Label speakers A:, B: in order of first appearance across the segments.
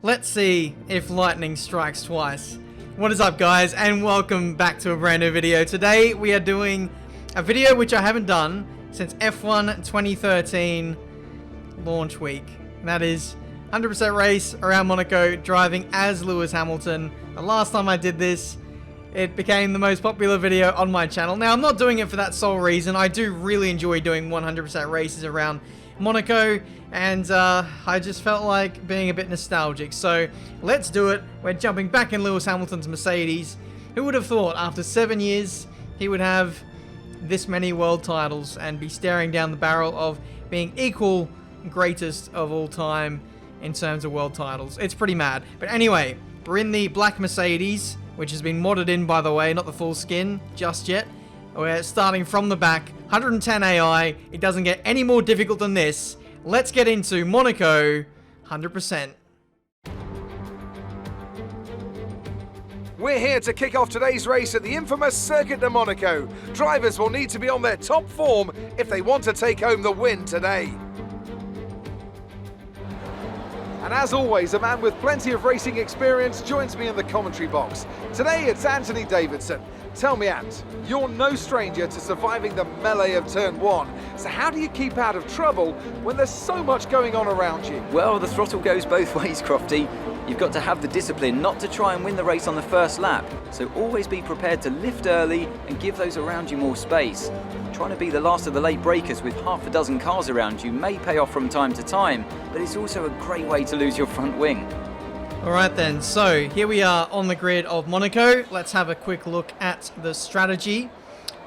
A: Let's see if lightning strikes twice. What is up, guys, and welcome back to a brand new video. Today we are doing a video which I haven't done since F1 2013 launch week. And that is 100% race around Monaco, driving as Lewis Hamilton. The last time I did this, it became the most popular video on my channel. Now, I'm not doing it for that sole reason. I do really enjoy doing 100% races around Monaco, and I just felt like being a bit nostalgic. So let's do it. We're jumping back in Lewis Hamilton's Mercedes. Who would have thought after 7 years he would have this many world titles and be staring down the barrel of being equal greatest of all time in terms of world titles? It's pretty mad. But anyway, we're in the black Mercedes, which has been modded in, by the way, not the full skin just yet. We're starting from the back, 110 AI. It doesn't get any more difficult than this. Let's get into Monaco 100%.
B: We're here to kick off today's race at the infamous Circuit de Monaco. Drivers will need to be on their top form if they want to take home the win today. And as always, a man with plenty of racing experience joins me in the commentary box. Today it's Anthony Davidson. Tell me, Ant, you're no stranger to surviving the melee of turn one. So how do you keep out of trouble when there's so much going on around you?
C: Well, the throttle goes both ways, Crofty. You've got to have the discipline not to try and win the race on the first lap. So always be prepared to lift early and give those around you more space. Trying to be the last of the late breakers with half a dozen cars around you may pay off from time to time, but it's also a great way to lose your front wing.
A: Alright then, so here we are on the grid of Monaco. Let's have a quick look at the strategy.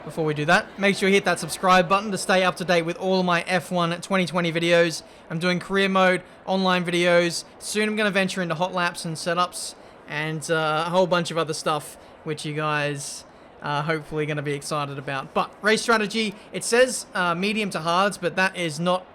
A: Before we do that, make sure you hit that subscribe button to stay up to date with all of my F1 2020 videos. I'm doing career mode, online videos. Soon I'm going to venture into hot laps and setups and a whole bunch of other stuff which you guys are hopefully going to be excited about. But race strategy, it says medium to hards, but that is not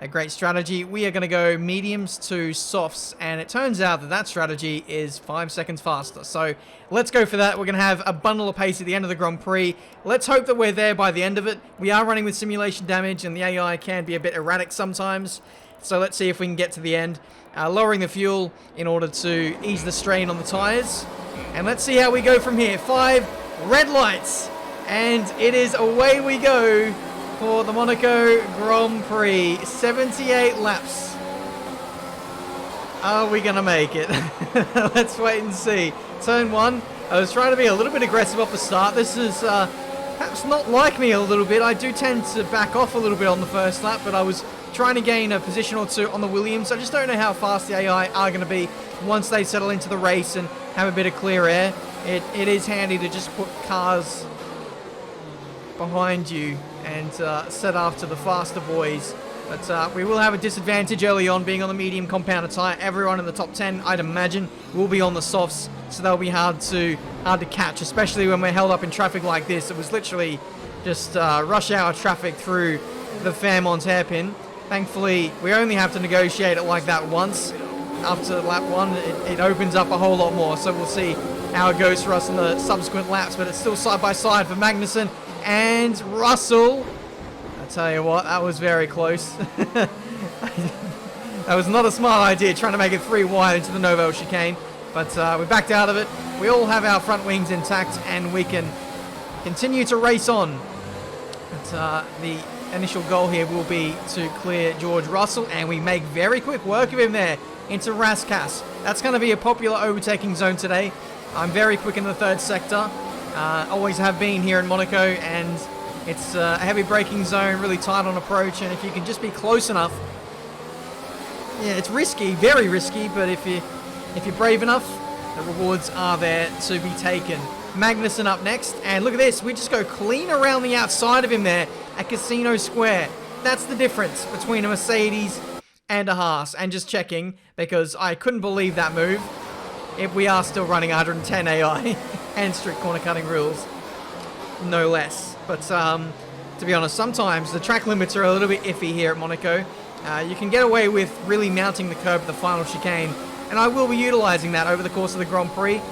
A: a great strategy. We are going to go mediums to softs, and it turns out that that strategy is 5 seconds faster. So let's go for that. We're going to have a bundle of pace at the end of the Grand Prix. Let's hope that we're there by the end of it. We are running with simulation damage, and the AI can be a bit erratic sometimes. So let's see if we can get to the end. Lowering the fuel in order to ease the strain on the tires. And let's see how we go from here. 5 red lights, and it is away we go for the Monaco Grand Prix. 78 laps. Are we going to make it? Let's wait and see. Turn 1. I was trying to be a little bit aggressive off the start. This is perhaps not like me a little bit. I do tend to back off a little bit on the first lap, but I was trying to gain a position or two on the Williams. I just don't know how fast the AI are going to be once they settle into the race and have a bit of clear air. It is handy to just put cars behind you and set after the faster boys. But we will have a disadvantage early on being on the medium compounder tyre. Everyone in the top 10, I'd imagine, will be on the softs, so they'll be hard to catch, especially when we're held up in traffic like this. It was literally just rush hour traffic through the Fairmont hairpin. Thankfully, we only have to negotiate it like that once. After lap 1, it opens up a whole lot more, so we'll see how it goes for us in the subsequent laps. But it's still side by side for Magnussen and Russell. I tell you what, that was very close. That was not a smart idea, trying to make it 3 wide into the Novo chicane. But we backed out of it. We all have our front wings intact, and we can continue to race on. But the initial goal here will be to clear George Russell, and we make very quick work of him there into Raskas. That's going to be a popular overtaking zone today. I'm very quick in the third sector. Always have been here in Monaco, and it's a heavy braking zone, really tight on approach, and if you can just be close enough, yeah, it's risky, very risky, but if you're brave enough, the rewards are there to be taken. Magnussen up next, and look at this, we just go clean around the outside of him there at Casino Square. That's the difference between a Mercedes and a Haas. And just checking, because I couldn't believe that move. If we are still running 110 AI and strict corner cutting rules, no less. But to be honest, sometimes the track limits are a little bit iffy here at Monaco. You can get away with really mounting the curb at the final chicane, and I will be utilising that over the course of the Grand Prix.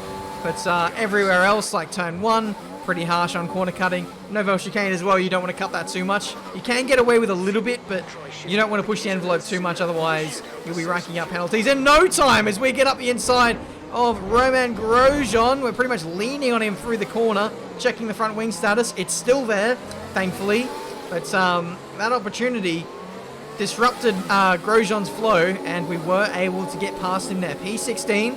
A: But everywhere else, like turn 1, pretty harsh on corner cutting. Novel chicane as well, you don't want to cut that too much. You can get away with a little bit, but you don't want to push the envelope too much, otherwise you'll be racking up penalties in no time as we get up the inside of Roman Grosjean. We're pretty much leaning on him through the corner, checking the front wing status. It's still there, thankfully, but that opportunity disrupted Grosjean's flow, and we were able to get past him there. P16.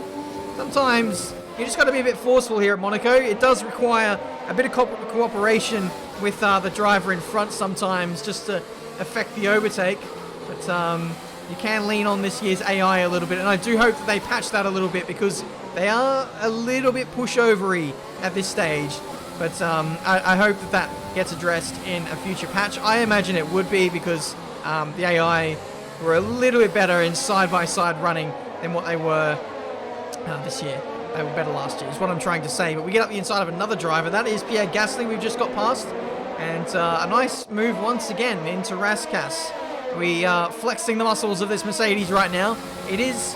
A: Sometimes you just got to be a bit forceful here at Monaco. It does require a bit of cooperation with the driver in front sometimes just to affect the overtake, but you can lean on this year's AI a little bit, and I do hope that they patch that a little bit because they are a little bit pushovery at this stage. But I hope that that gets addressed in a future patch. I imagine it would be because the AI were a little bit better in side-by-side running than what they were this year. They were better last year, is what I'm trying to say. But we get up the inside of another driver. That is Pierre Gasly we've just got past. And a nice move once again into Raskas. We are flexing the muscles of this Mercedes right now. It is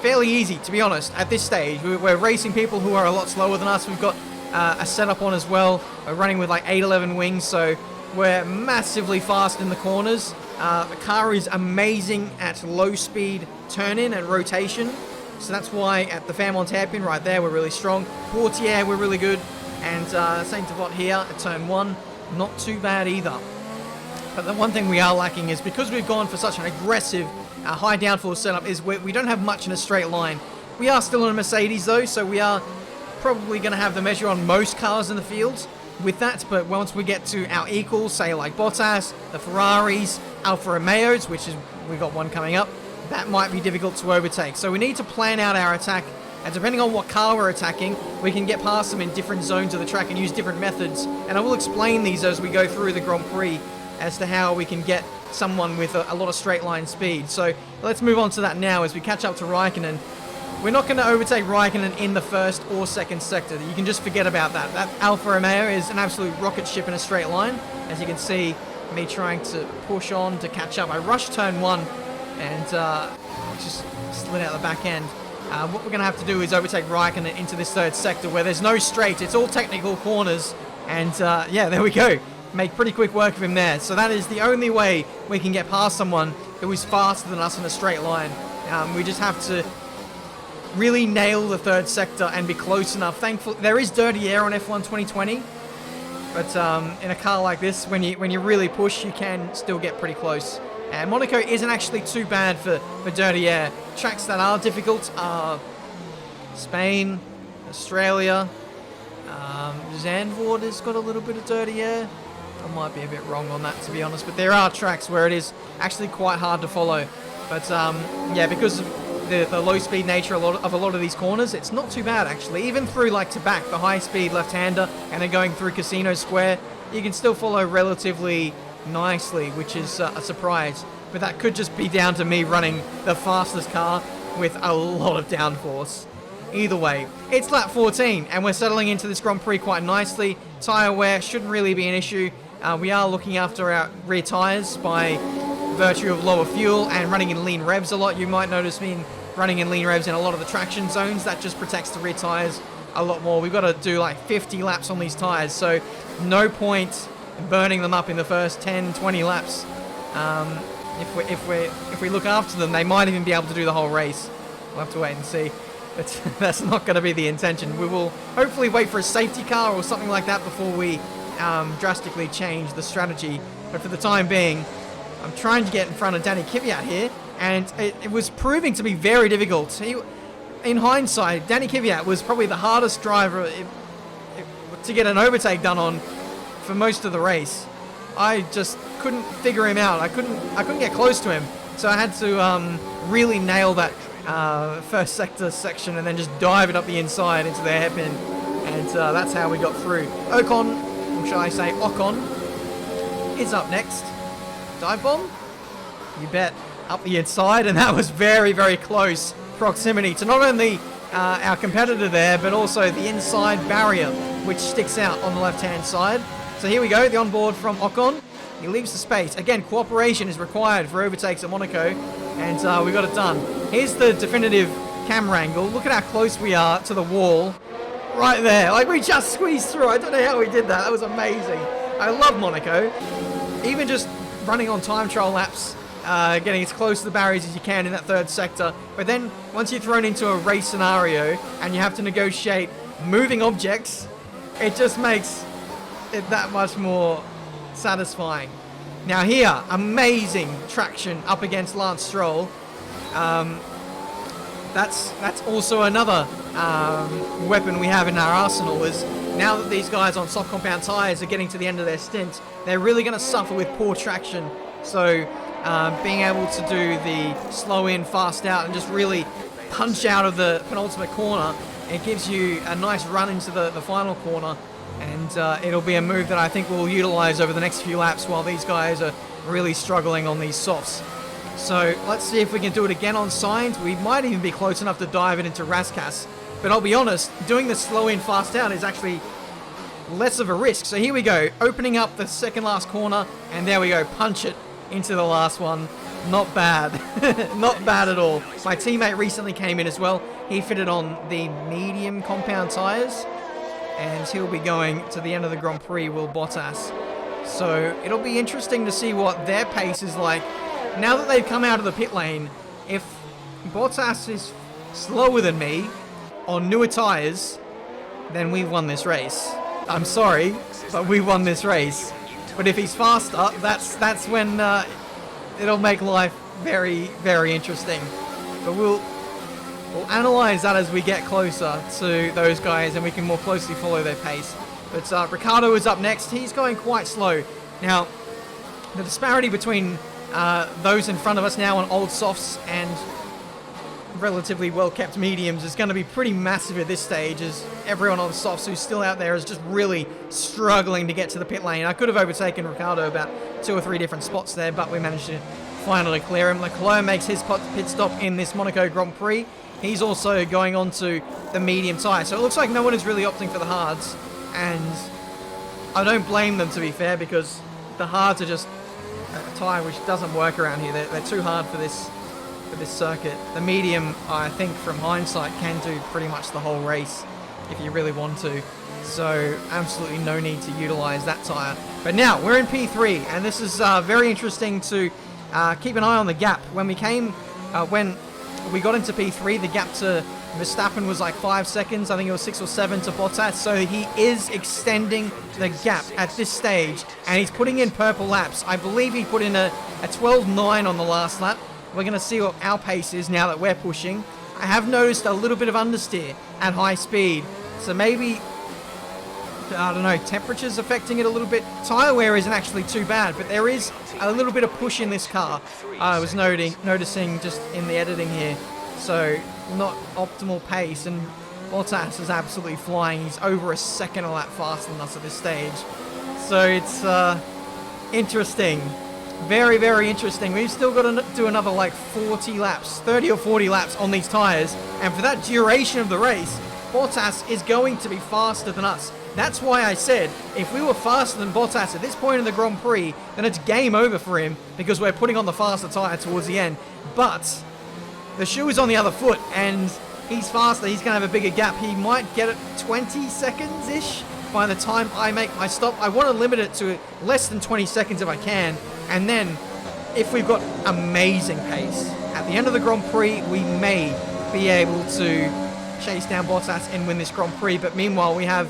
A: fairly easy, to be honest, at this stage. We're racing people who are a lot slower than us. We've got a setup on as well. We're running with like 811 wings, so we're massively fast in the corners. The car is amazing at low speed turn-in and rotation. So that's why at the Fairmont hairpin right there, we're really strong. Portier, we're really good. And Saint Devot here at turn 1, not too bad either. But the one thing we are lacking is because we've gone for such an aggressive high downforce setup is we don't have much in a straight line. We are still in a Mercedes though, so we are probably going to have the measure on most cars in the field with that. But once we get to our equals, say like Bottas, the Ferraris, Alfa Romeos, which is we've got one coming up, that might be difficult to overtake. So we need to plan out our attack, and depending on what car we're attacking, we can get past them in different zones of the track and use different methods. And I will explain these as we go through the Grand Prix as to how we can get someone with a lot of straight line speed. So let's move on to that now as we catch up to Raikkonen. We're not going to overtake Raikkonen in the first or second sector. You can just forget about that. That Alfa Romeo is an absolute rocket ship in a straight line. As you can see, me trying to push on to catch up. I rushed turn 1 and just slid out the back end. What we're going to have to do is overtake Raikkonen into this third sector where there's no straight. It's all technical corners. And yeah, there we go. Make pretty quick work of him there. So that is the only way we can get past someone who is faster than us in a straight line. We just have to really nail the third sector and be close enough. Thankfully, there is dirty air on F1 2020. But in a car like this, when you really push, you can still get pretty close. And Monaco isn't actually too bad for dirty air. Tracks that are difficult are Spain, Australia. Zandvoort has got a little bit of dirty air. I might be a bit wrong on that, to be honest. But there are tracks where it is actually quite hard to follow. But yeah, because of the low-speed nature of a lot of these corners, it's not too bad, actually. Even through, like, to back, the high-speed left-hander, and then going through Casino Square, you can still follow relatively nicely, which is a surprise. But that could just be down to me running the fastest car with a lot of downforce. Either way, it's lap 14, and we're settling into this Grand Prix quite nicely. Tyre wear shouldn't really be an issue. We are looking after our rear tyres by virtue of lower fuel and running in lean revs a lot. You might notice me running in lean revs in a lot of the traction zones. That just protects the rear tyres a lot more. We've got to do like 50 laps on these tyres, so no point burning them up in the first 10, 20 laps. If we look after them, they might even be able to do the whole race. We'll have to wait and see. But that's not going to be the intention. We will hopefully wait for a safety car or something like that before we drastically change the strategy. But for the time being, I'm trying to get in front of Danny Kvyat here, and it was proving to be very difficult. In hindsight, Danny Kvyat was probably the hardest driver to get an overtake done on for most of the race. I just couldn't figure him out. I couldn't get close to him, so I had to really nail that first sector section and then just dive it up the inside into the hairpin, and that's how we got through. Ocon, or shall I say Ocon, is up next. Dive bomb? You bet. Up the inside, and that was very, very close proximity to not only our competitor there, but also the inside barrier, which sticks out on the left-hand side. So here we go, the onboard from Ocon. He leaves the space. Again, cooperation is required for overtakes at Monaco, and we got it done. Here's the definitive camera angle. Look at how close we are to the wall. right there. Like, we just squeezed through. I don't know how we did that. That was amazing. I love Monaco. Even just running on time trial laps, getting as close to the barriers as you can in that third sector. But then once you're thrown into a race scenario and you have to negotiate moving objects, it just makes it that much more satisfying. Now here, amazing traction up against Lance Stroll. That's also another weapon we have in our arsenal, is now that these guys on soft compound tyres are getting to the end of their stint, they're really going to suffer with poor traction. So being able to do the slow in, fast out, and just really punch out of the penultimate corner, it gives you a nice run into the final corner. And it'll be a move that I think we'll utilize over the next few laps while these guys are really struggling on these softs. So let's see if we can do it again on Sainz. We might even be close enough to dive it into Raskas. But I'll be honest, doing the slow in, fast out is actually less of a risk. So here we go, opening up the second last corner, and there we go, punch it into the last one. Not bad. Not bad at all. My teammate recently came in as well. He fitted on the medium compound tyres, and he'll be going to the end of the Grand Prix, will Bottas. So it'll be interesting to see what their pace is like. Now that they've come out of the pit lane, if Bottas is slower than me on newer tyres, then we've won this race. I'm sorry, but we won this race. But if he's faster, that's when it'll make life very, very interesting. But we'll analyze that as we get closer to those guys and we can more closely follow their pace. But Ricciardo is up next. He's going quite slow. Now, the disparity between those in front of us now on old softs and relatively well-kept mediums is going to be pretty massive at this stage, as everyone on softs who's still out there is just really struggling to get to the pit lane. I could have overtaken Ricciardo about 2 or 3 different spots there, but we managed to finally clear him. Leclerc makes his pit stop in this Monaco Grand Prix. He's also going on to the medium tyre. So it looks like no one is really opting for the hards. And I don't blame them, to be fair, because the hards are just a tyre which doesn't work around here. They're too hard for this circuit. The medium, I think, from hindsight, can do pretty much the whole race if you really want to. So absolutely no need to utilise that tyre. But now we're in P3, and this is very interesting to keep an eye on the gap. When we got into P3, the gap to Verstappen was like 5 seconds. I think it was 6 or 7 to Bottas. So he is extending the gap at this stage, and he's putting in purple laps. I believe he put in a 12.9 on the last lap. We're going to see what our pace is now that we're pushing. I have noticed a little bit of understeer at high speed. So maybe, I don't know, temperature's affecting it a little bit. Tyre wear isn't actually too bad, but there is a little bit of push in this car. I was noticing just in the editing here. So not optimal pace, and Bottas is absolutely flying. He's over a second a lap faster than us at this stage. So it's interesting. Very, very interesting. We've still got to do another like 40 laps, 30 or 40 laps on these tyres. And for that duration of the race, Bottas is going to be faster than us. That's why I said, if we were faster than Bottas at this point in the Grand Prix, then it's game over for him, because we're putting on the faster tyre towards the end. But the shoe is on the other foot, and he's faster. He's going to have a bigger gap. He might get it 20 seconds-ish by the time I make my stop. I want to limit it to less than 20 seconds if I can. And then, if we've got amazing pace, at the end of the Grand Prix, we may be able to chase down Bottas and win this Grand Prix. But meanwhile, we have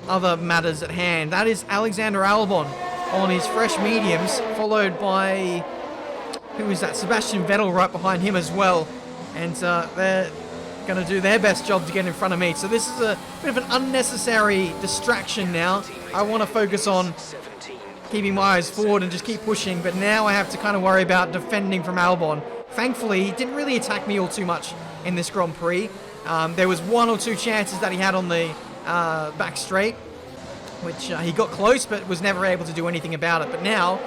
A: other matters at hand. That is Alexander Albon on his fresh mediums, followed by, who is that? Sebastian Vettel right behind him as well. And they're going to do their best job to get in front of me. So this is a bit of an unnecessary distraction now. I want to focus on keeping my eyes forward and just keep pushing, but now I have to kind of worry about defending from Albon. Thankfully, he didn't really attack me all too much in this Grand Prix. There was 1 or 2 chances that he had on the back straight, which he got close but was never able to do anything about it. But now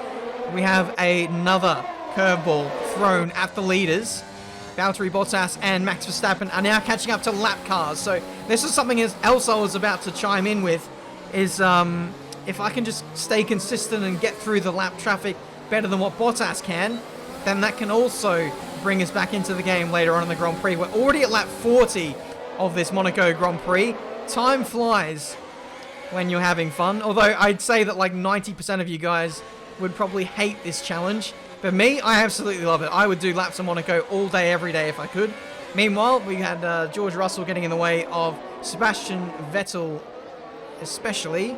A: we have another curveball thrown at the leaders. Valtteri Bottas and Max Verstappen are now catching up to lap cars. So this is something else I was about to chime in with, is if I can just stay consistent and get through the lap traffic better than what Bottas can, then that can also bring us back into the game later on in the Grand Prix. We're already at lap 40 of this Monaco Grand Prix. time flies when you're having fun. Although I'd say that like 90% of you guys would probably hate this challenge. But me, I absolutely love it. I would do laps of Monaco all day, every day if I could. Meanwhile, we had George Russell getting in the way of Sebastian Vettel especially.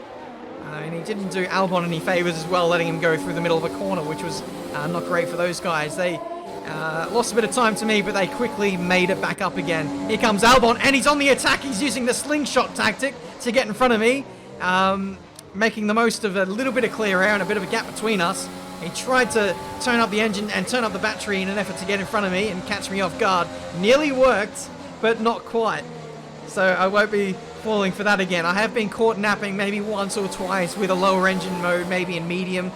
A: And he didn't do Albon any favours as well, letting him go through the middle of a corner, which was not great for those guys. They lost a bit of time to me, but they quickly made it back up again. Here comes Albon, and he's on the attack. He's using the slingshot tactic to get in front of me, making the most of a little bit of clear air and a bit of a gap between us. He tried to turn up the engine and turn up the battery in an effort to get in front of me and catch me off guard. Nearly worked, but not quite. So I won't be falling for that again. I have been caught napping maybe once or twice with a lower engine mode, maybe in medium,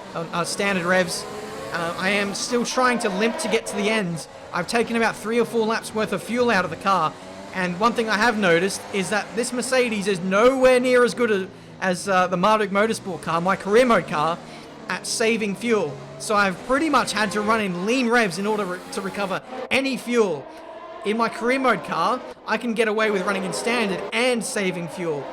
A: standard revs. I am still trying to limp to get to the end. I've taken about 3 or 4 laps worth of fuel out of the car. And one thing I have noticed is that this Mercedes is nowhere near as good as the Marduk Motorsport car, my career mode car, at saving fuel. So I've pretty much had to run in lean revs in order to recover any fuel. In my career mode car, I can get away with running in standard and saving fuel.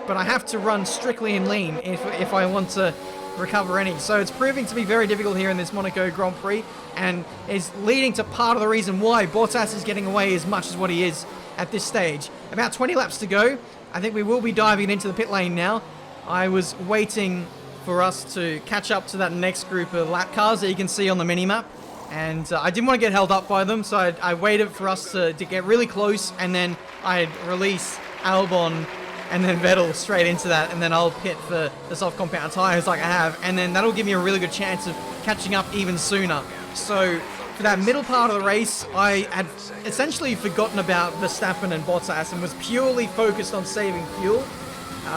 A: But I have to run strictly in lean if I want to recover any. So it's proving to be very difficult here in this Monaco Grand Prix, and is leading to part of the reason why Bottas is getting away as much as what he is at this stage. About 20 laps to go. I think we will be diving into the pit lane now. I was waiting for us to catch up to that next group of lap cars that you can see on the mini-map. And I didn't want to get held up by them, so I waited for us to get really close, and then I'd release Albon and then Vettel straight into that, and then I'll pit for the soft compound tyres like I have, and then that'll give me a really good chance of catching up even sooner. So for that middle part of the race, I had essentially forgotten about Verstappen and Bottas and was purely focused on saving fuel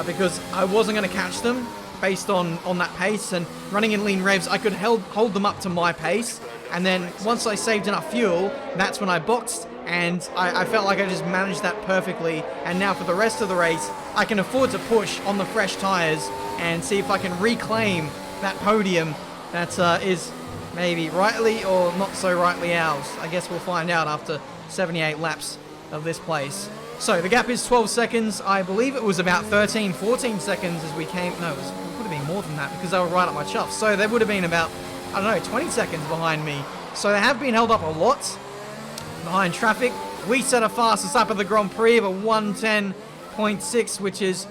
A: because I wasn't going to catch them based on that pace, and running in lean revs, I could hold them up to my pace. And then once I saved enough fuel, that's when I boxed, and I felt like I just managed that perfectly. And now for the rest of the race, I can afford to push on the fresh tyres and see if I can reclaim that podium that is maybe rightly or not so rightly ours. I guess we'll find out after 78 laps of this place. So the gap is 12 seconds. I believe it was about 13, 14 seconds as we came. No, it would have been more than that because they were right up my chuff. So they would have been about, I don't know, 20 seconds behind me. So they have been held up a lot behind traffic. We set a fastest lap of the Grand Prix of a 110.6, which is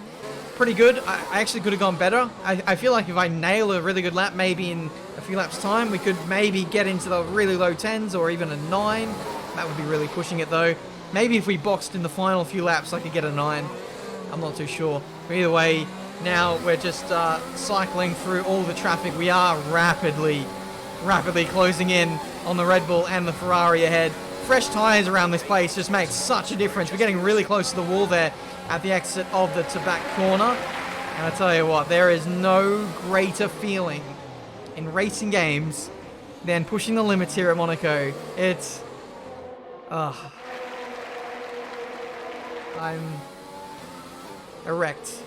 A: pretty good. I actually could have gone better. I feel like if I nail a really good lap, maybe in a few laps time, we could maybe get into the really low 10s or even a 9. That would be really pushing it though. Maybe if we boxed in the final few laps, I could get a 9. I'm not too sure. But either way, now we're just cycling through all the traffic. We are rapidly closing in on the Red Bull and the Ferrari ahead. Fresh tyres around this place just makes such a difference. We're getting really close to the wall there at the exit of the Tabac corner. And I tell you what, there is no greater feeling in racing games than pushing the limits here at Monaco. It's... I'm erect.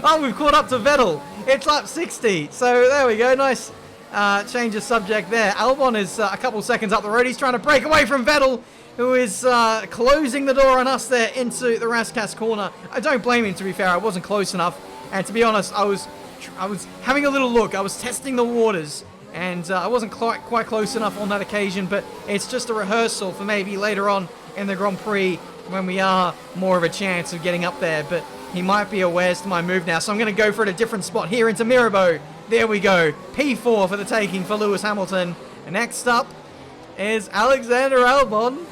A: Oh, we've caught up to Vettel. It's lap 60. So there we go. Nice change of subject there. Albon is a couple seconds up the road. He's trying to break away from Vettel, who is closing the door on us there into the Rascasse corner. I don't blame him, to be fair. I wasn't close enough. And to be honest, I was having a little look. I was testing the waters. And I wasn't quite close enough on that occasion. But it's just a rehearsal for maybe later on in the Grand Prix when we are more of a chance of getting up there. But he might be aware as to my move now, so I'm going to go for it a different spot here into Mirabeau. There we go. P4 for the taking for Lewis Hamilton. And next up is Alexander Albon.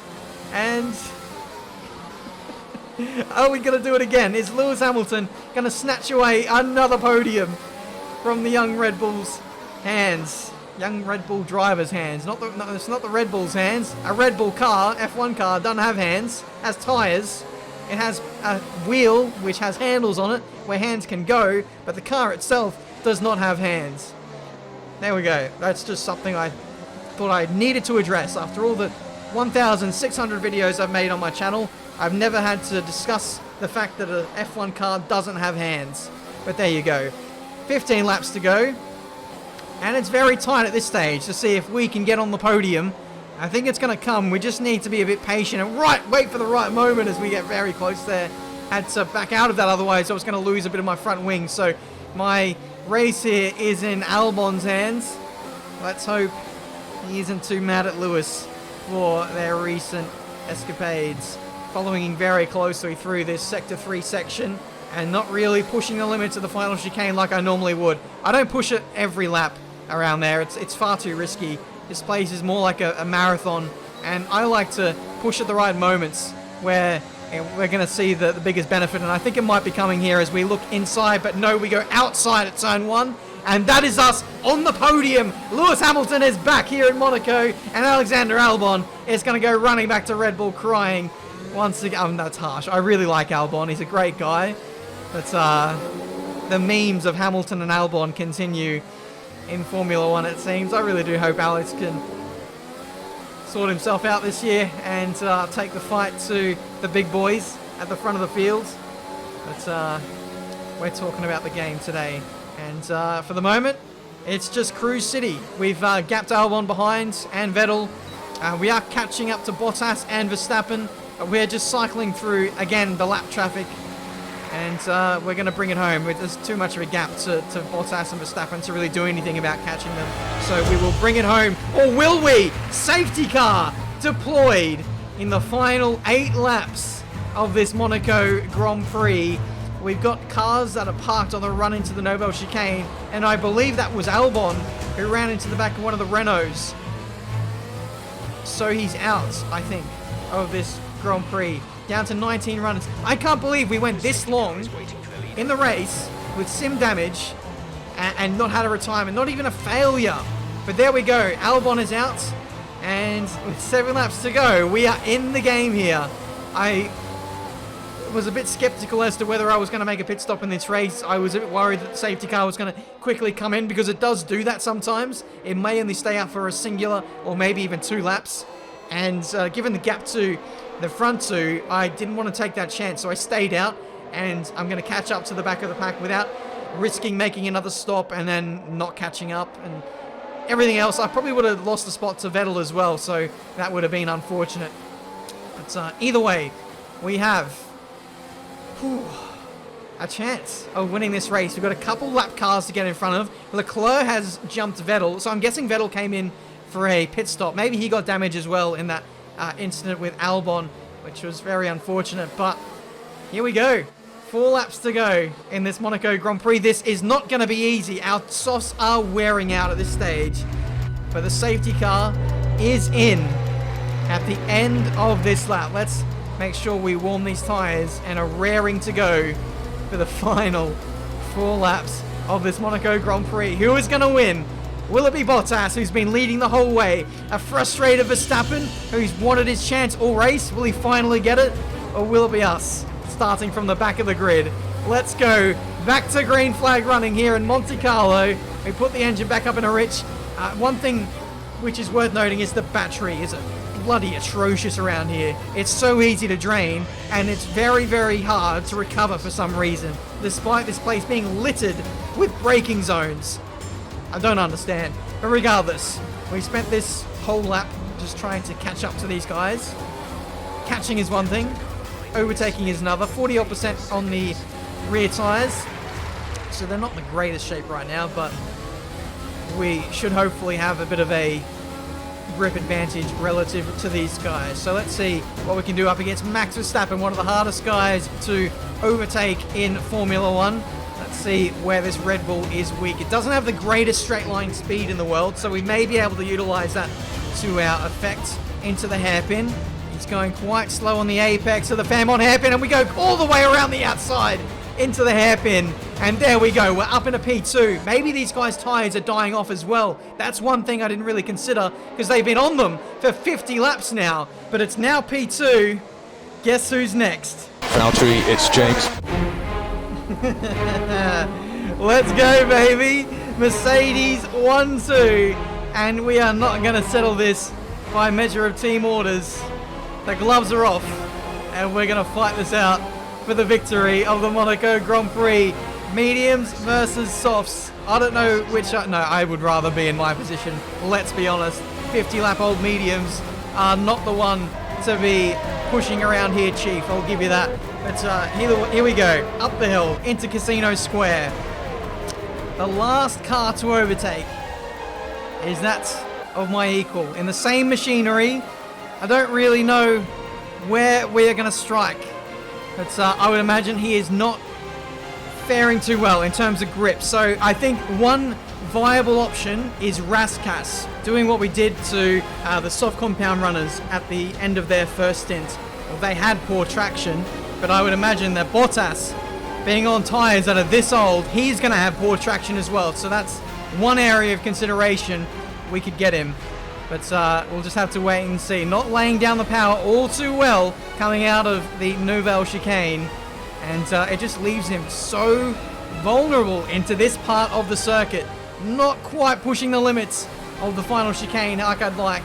A: And are we going to do it again? Is Lewis Hamilton going to snatch away another podium from the young Red Bull's hands? Young Red Bull driver's hands. No, it's not the Red Bull's hands. A Red Bull car, F1 car, doesn't have hands. Has tyres. It has a wheel which has handles on it where hands can go, but the car itself does not have hands. There we go. That's just something I thought I needed to address. After all the 1,600 videos I've made on my channel, I've never had to discuss the fact that an F1 car doesn't have hands. But there you go. 15 laps to go. And it's very tight at this stage to see if we can get on the podium I think it's going to come. We just need to be a bit patient and wait for the right moment as we get very close there. Had to back out of that, otherwise I was going to lose a bit of my front wing. So my race here is in Albon's hands. Let's hope he isn't too mad at Lewis for their recent escapades. Following him very closely through this Sector 3 section and not really pushing the limits of the final chicane like I normally would. I don't push it every lap around there. It's far too risky. This place is more like a marathon, and I like to push at the right moments where we're going to see the biggest benefit, and I think it might be coming here as we look inside, but no, we go outside at turn 1, and that is us on the podium. Lewis Hamilton is back here in Monaco, and Alexander Albon is going to go running back to Red Bull crying once again. That's harsh. I really like Albon. He's a great guy. But the memes of Hamilton and Albon continue in Formula 1, it seems. I really do hope Alex can sort himself out this year and take the fight to the big boys at the front of the field. But we're talking about the game today. And for the moment, it's just Cruise City. We've gapped Albon behind and Vettel. We are catching up to Bottas and Verstappen. We're just cycling through, again, the lap traffic. And we're going to bring it home. There's too much of a gap to Bottas and Verstappen to really do anything about catching them. So we will bring it home. Or will we? Safety car deployed in the final 8 laps of this Monaco Grand Prix. We've got cars that are parked on the run into the Nobel chicane. And I believe that was Albon who ran into the back of one of the Renaults. So he's out, I think, of this Grand Prix. Down to 19 runners. I can't believe we went this long in the race with sim damage and not had a retirement, not even a failure. But there we go. Albon is out, and with 7 laps to go, we are in the game here. I was a bit skeptical as to whether I was going to make a pit stop in this race. I was a bit worried that the safety car was going to quickly come in, because it does do that sometimes. It may only stay out for a singular or maybe even 2 laps. And given the gap to the front 2, I didn't want to take that chance, so I stayed out, and I'm going to catch up to the back of the pack without risking making another stop and then not catching up and everything else. I probably would have lost the spot to Vettel as well, so that would have been unfortunate. But either way, we have a chance of winning this race. We've got a couple lap cars to get in front of. Leclerc has jumped Vettel, so I'm guessing Vettel came in for a pit stop. Maybe he got damage as well in that incident with Albon, which was very unfortunate. But here we go. 4 laps to go in this Monaco Grand Prix. This is not going to be easy. Our softs are wearing out at this stage. But the safety car is in at the end of this lap. Let's make sure we warm these tyres and are raring to go for the final 4 laps of this Monaco Grand Prix. Who is going to win? Will it be Bottas, who's been leading the whole way? A frustrated Verstappen, who's wanted his chance all race? Will he finally get it? Or will it be us, starting from the back of the grid? Let's go back to green flag running here in Monte Carlo. We put the engine back up in a rich. One thing which is worth noting is the battery is bloody atrocious around here. It's so easy to drain, and it's very, very hard to recover for some reason, despite this place being littered with braking zones. I don't understand. But regardless, we spent this whole lap just trying to catch up to these guys. Catching is one thing, overtaking is another. 40% on the rear tyres, so they're not in the greatest shape right now, but we should hopefully have a bit of a grip advantage relative to these guys. So let's see what we can do up against Max Verstappen, one of the hardest guys to overtake in Formula 1. Let's see where this Red Bull is weak. It doesn't have the greatest straight line speed in the world, so we may be able to utilize that to our effect into the hairpin. He's going quite slow on the apex of the Fairmont hairpin, and we go all the way around the outside into the hairpin. And there we go, we're up in a P2. Maybe these guys' tyres are dying off as well. That's one thing I didn't really consider, because they've been on them for 50 laps now. But it's now P2. Guess who's next?
D: Valtteri, it's James.
A: Let's go, baby. Mercedes 1-2. And we are not going to settle this by measure of team orders. The gloves are off, and we're going to fight this out for the victory of the Monaco Grand Prix. Mediums versus softs. I don't know which. No, I would rather be in my position. Let's be honest. 50-lap-old mediums are not the one to be pushing around here, Chief. I'll give you that. But here we go. Up the hill into Casino Square. The last car to overtake is that of my equal. In the same machinery, I don't really know where we are going to strike. But I would imagine he is not faring too well in terms of grip. So I think one viable option is Raskas, doing what we did to the soft compound runners at the end of their first stint. Well, they had poor traction, but I would imagine that Bottas, being on tyres that are this old, he's going to have poor traction as well. So that's one area of consideration. We could get him. But we'll just have to wait and see. Not laying down the power all too well coming out of the Nouvelle chicane. And it just leaves him so vulnerable into this part of the circuit. Not quite pushing the limits of the final chicane like I'd like.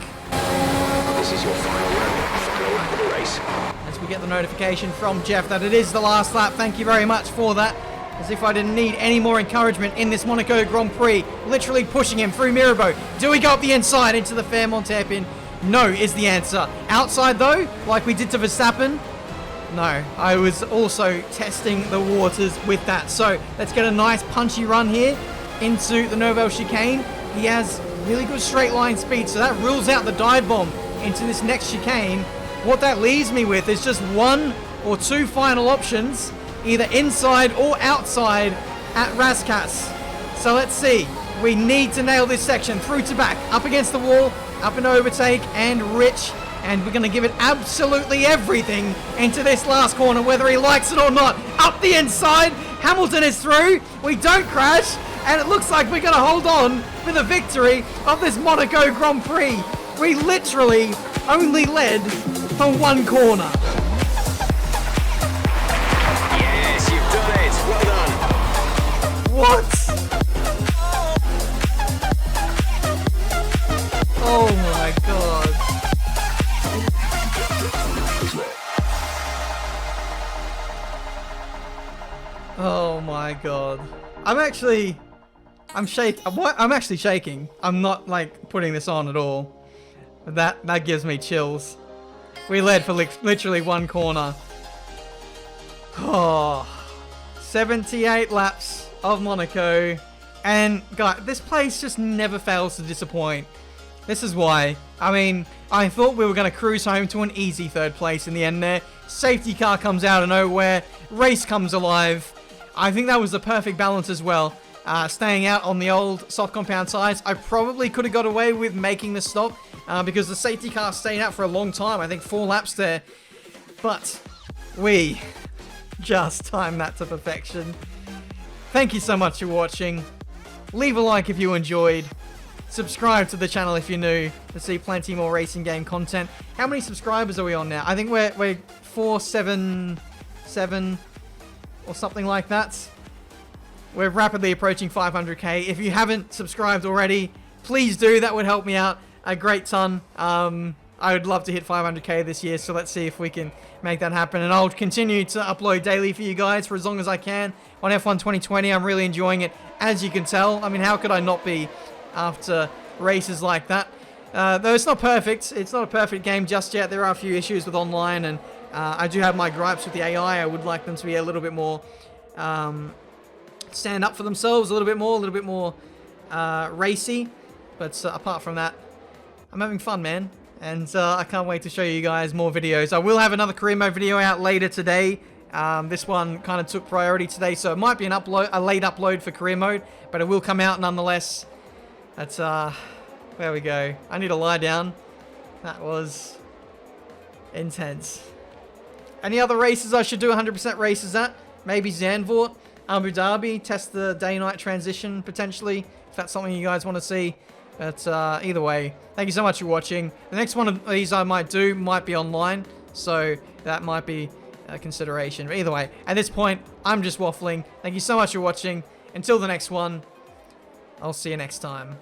D: This is your final lap of the race.
A: As we get the notification from Jeff that it is the last lap. Thank you very much for that. As if I didn't need any more encouragement in this Monaco Grand Prix. Literally pushing him through Mirabeau. Do we go up the inside into the Fairmont hairpin? No is the answer. Outside though, like we did to Verstappen? No. I was also testing the waters with that. So let's get a nice punchy run here into the Nouvelle chicane. He has really good straight line speed, so that rules out the dive bomb into this next chicane. What that leaves me with is just one or two final options, either inside or outside at Raskas. So let's see. We need to nail this section through to back, up against the wall, up and overtake, and Rich. And we're going to give it absolutely everything into this last corner, whether he likes it or not. Up the inside, Hamilton is through. We don't crash, and it looks like we're going to hold on for the victory of this Monaco Grand Prix. We literally only led for one corner.
D: Yes, you've done it. Well done.
A: What? Oh my god. Oh my god. I'm actually shaking. I'm not like putting this on at all. But that gives me chills. We led for literally one corner. Oh. 78 laps of Monaco. And guys, this place just never fails to disappoint. This is why. I mean, I thought we were going to cruise home to an easy third place in the end there. Safety car comes out of nowhere. Race comes alive. I think that was the perfect balance as well. Staying out on the old soft compound tires. I probably could have got away with making the stop because the safety car stayed out for a long time. I think 4 laps there. But we just timed that to perfection. Thank you so much for watching. Leave a like if you enjoyed. Subscribe to the channel if you're new to see plenty more racing game content. How many subscribers are we on now? I think we're 477 or something like that. We're rapidly approaching 500k. If you haven't subscribed already, please do. That would help me out a great ton. I would love to hit 500k this year, so let's see if we can make that happen. And I'll continue to upload daily for you guys for as long as I can on F1 2020. I'm really enjoying it, as you can tell. I mean, how could I not be after races like that? Though it's not perfect. It's not a perfect game just yet. There are a few issues with online, and I do have my gripes with the AI. I would like them to be a little bit more stand up for themselves, a little bit more racy. But apart from that, I'm having fun, man. And I can't wait to show you guys more videos. I will have another career mode video out later today. This one kind of took priority today, so it might be a late upload for career mode, but it will come out nonetheless. That's there we go. I need to lie down. That was intense. Any other races I should do 100% races at? Maybe Zandvoort, Abu Dhabi, test the day-night transition potentially, if that's something you guys want to see. But either way, thank you so much for watching. The next one of these I might be online, so that might be a consideration. But either way, at this point, I'm just waffling. Thank you so much for watching. Until the next one, I'll see you next time.